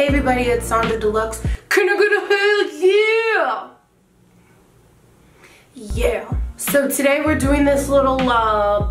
Hey everybody, it's Sonjdradeluxe. Can I get a hell yeah? Yeah. So today we're doing this little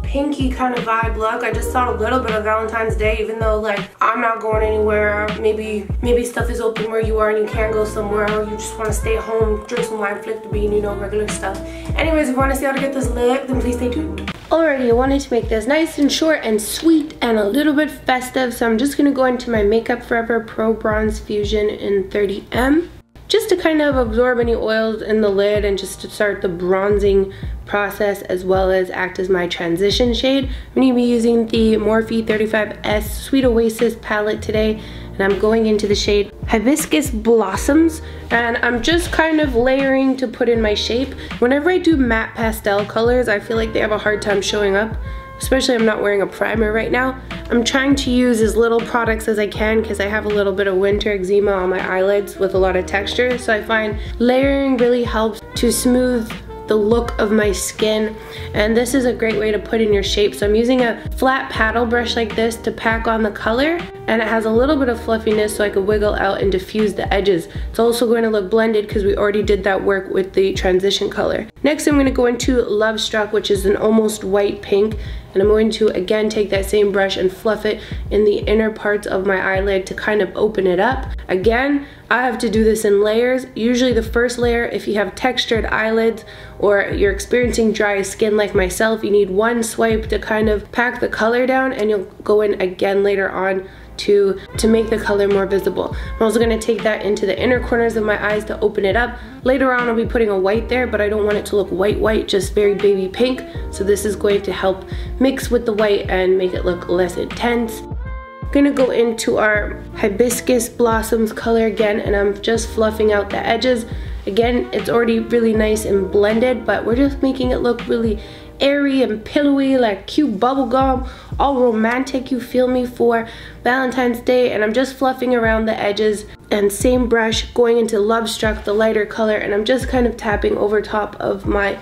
pinky kind of vibe look. I just thought a little bit of Valentine's Day, even though like I'm not going anywhere. Maybe stuff is open where you are and you can't go somewhere, or you just want to stay home, drink some wine, flick the bean, you know, regular stuff. Anyways, if you want to see how to get this look, then please stay tuned. Alrighty, I wanted to make this nice and short and sweet and a little bit festive, so I'm just going to go into my Makeup Forever Pro Bronze Fusion in 30M. Just to kind of absorb any oils in the lid and just to start the bronzing process, as well as act as my transition shade. I'm going to be using the Morphe 35S Sweet Oasis palette today, and I'm going into the shade Hibiscus Blossoms, and I'm just kind of layering to put in my shape. Whenever I do matte pastel colors, I feel like they have a hard time showing up, especially I'm not wearing a primer right now. I'm trying to use as little products as I can because I have a little bit of winter eczema on my eyelids with a lot of texture, so I find layering really helps to smooth the look of my skin, and this is a great way to put in your shape. So I'm using a flat paddle brush like this to pack on the color, and it has a little bit of fluffiness so I can wiggle out and diffuse the edges. It's also going to look blended because we already did that work with the transition color. Next I'm going to go into Love Struck, which is an almost white pink, and I'm going to again take that same brush and fluff it in the inner parts of my eyelid to kind of open it up. Again, I have to do this in layers. Usually the first layer, if you have textured eyelids or you're experiencing dry skin like myself, you need one swipe to kind of pack the color down, and you'll go in again later on to make the color more visible. I'm also going to take that into the inner corners of my eyes to open it up. Later on I'll be putting a white there, but I don't want it to look white, just very baby pink. So this is going to help mix with the white and make it look less intense. I'm gonna go into our Hibiscus Blossoms color again, and I'm just fluffing out the edges. Again, it's already really nice and blended, but we're just making it look really airy and pillowy, like cute bubblegum, all romantic, you feel me, for Valentine's Day. And I'm just fluffing around the edges, and same brush going into Love Struck, the lighter color, and I'm just kind of tapping over top of my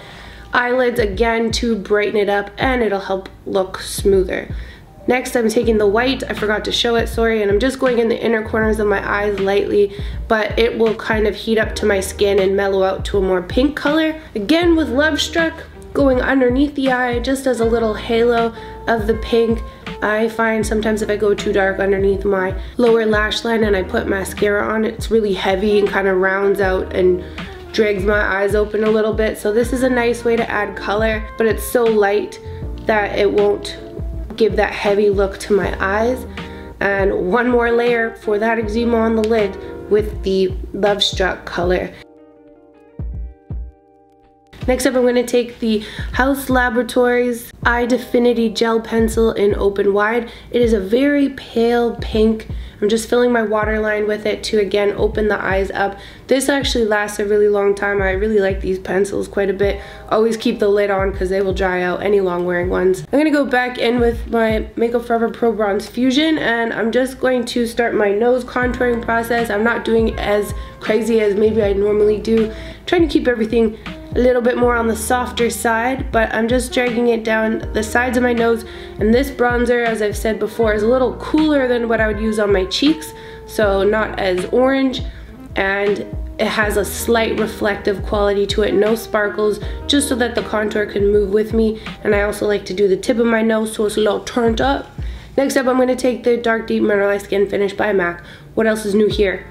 eyelids again to brighten it up, and it'll help look smoother. Next I'm taking the white, I forgot to show it, sorry, and I'm just going in the inner corners of my eyes lightly, but it will kind of heat up to my skin and mellow out to a more pink color. Again with Love Struck, going underneath the eye just as a little halo of the pink. I find sometimes if I go too dark underneath my lower lash line and I put mascara on, it's really heavy and kind of rounds out and drags my eyes open a little bit. So this is a nice way to add color, but it's so light that it won't give that heavy look to my eyes. And one more layer for that eczema on the lid with the Love Struck color. Next up, I'm going to take the Haus Labs Eye Definity Gel Pencil in Open Wide. It is a very pale pink. I'm just filling my waterline with it to again open the eyes up. This actually lasts a really long time. I really like these pencils quite a bit. Always keep the lid on because they will dry out, any long wearing ones. I'm going to go back in with my Makeup Forever Pro Bronze Fusion, and I'm just going to start my nose contouring process. I'm not doing as crazy as maybe I normally do. I'm trying to keep everything a little bit more on the softer side, but I'm just dragging it down the sides of my nose. And this bronzer, as I've said before, is a little cooler than what I would use on my cheeks, so not as orange, and it has a slight reflective quality to it, no sparkles, just so that the contour can move with me. And I also like to do the tip of my nose so it's a little turned up. Next up, I'm going to take the Dark Deep Mineralized Skin Finish by MAC. What else is new here?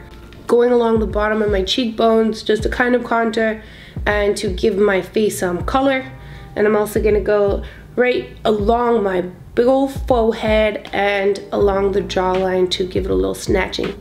Going along the bottom of my cheekbones, just to kind of contour and to give my face some color. And I'm also gonna go right along my big old forehead and along the jawline to give it a little snatching.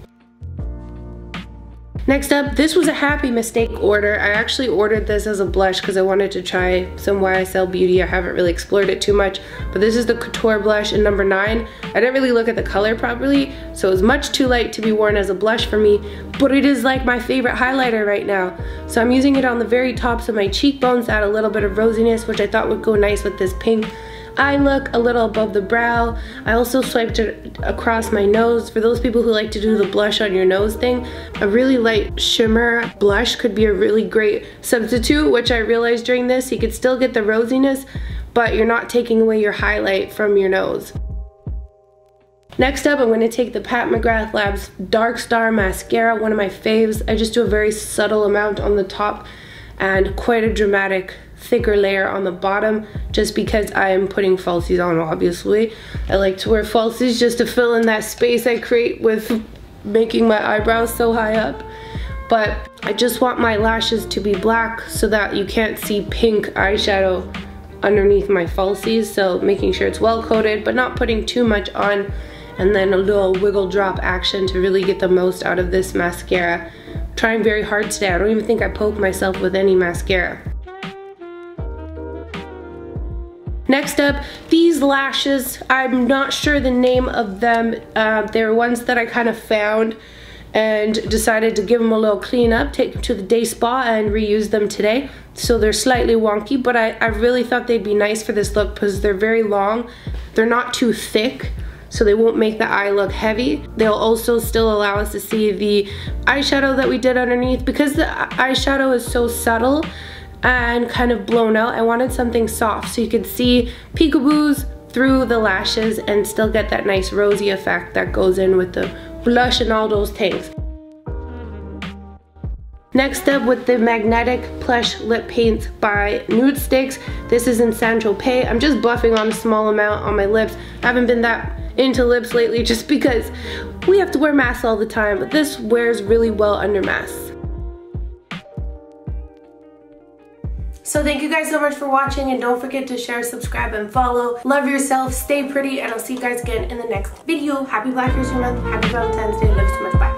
Next up, this was a happy mistake order. I actually ordered this as a blush because I wanted to try some YSL Beauty. I haven't really explored it too much, but this is the Couture blush in number 9. I didn't really look at the color properly, so it was much too light to be worn as a blush for me, but it is like my favorite highlighter right now. So I'm using it on the very tops of my cheekbones to add a little bit of rosiness, which I thought would go nice with this pink eye look, a little above the brow. I also swiped it across my nose. For those people who like to do the blush on your nose thing, a really light shimmer blush could be a really great substitute, which I realized during this. You could still get the rosiness, but you're not taking away your highlight from your nose. Next up, I'm going to take the McGrath Labs Dark Star Mascara, one of my faves. I just do a very subtle amount on the top and quite a dramatic thicker layer on the bottom, just because I am putting falsies on, obviously. I like to wear falsies just to fill in that space I create with making my eyebrows so high up. But I just want my lashes to be black so that you can't see pink eyeshadow underneath my falsies, so making sure it's well coated but not putting too much on, and then a little wiggle drop action to really get the most out of this mascara. I'm trying very hard today. I don't even think I poked myself with any mascara. Next up, these lashes, I'm not sure the name of them. They're ones that I kind of found and decided to give them a little clean up, take them to the day spa and reuse them today. So they're slightly wonky, but I really thought they'd be nice for this look because they're very long. They're not too thick, so they won't make the eye look heavy. They'll also still allow us to see the eyeshadow that we did underneath. Because the eyeshadow is so subtle and kind of blown out, I wanted something soft so you could see peekaboos through the lashes and still get that nice rosy effect that goes in with the blush and all those things. Next up, with the Magnetic Plush Lip Paints by Nude Sticks. This is in Saint-Tropez. I'm just buffing on a small amount on my lips. I haven't been that into lips lately just because we have to wear masks all the time, but this wears really well under masks. So thank you guys so much for watching, and don't forget to share, subscribe, and follow. Love yourself, stay pretty, and I'll see you guys again in the next video. Happy Black History Month, happy Valentine's Day, love you so much, bye.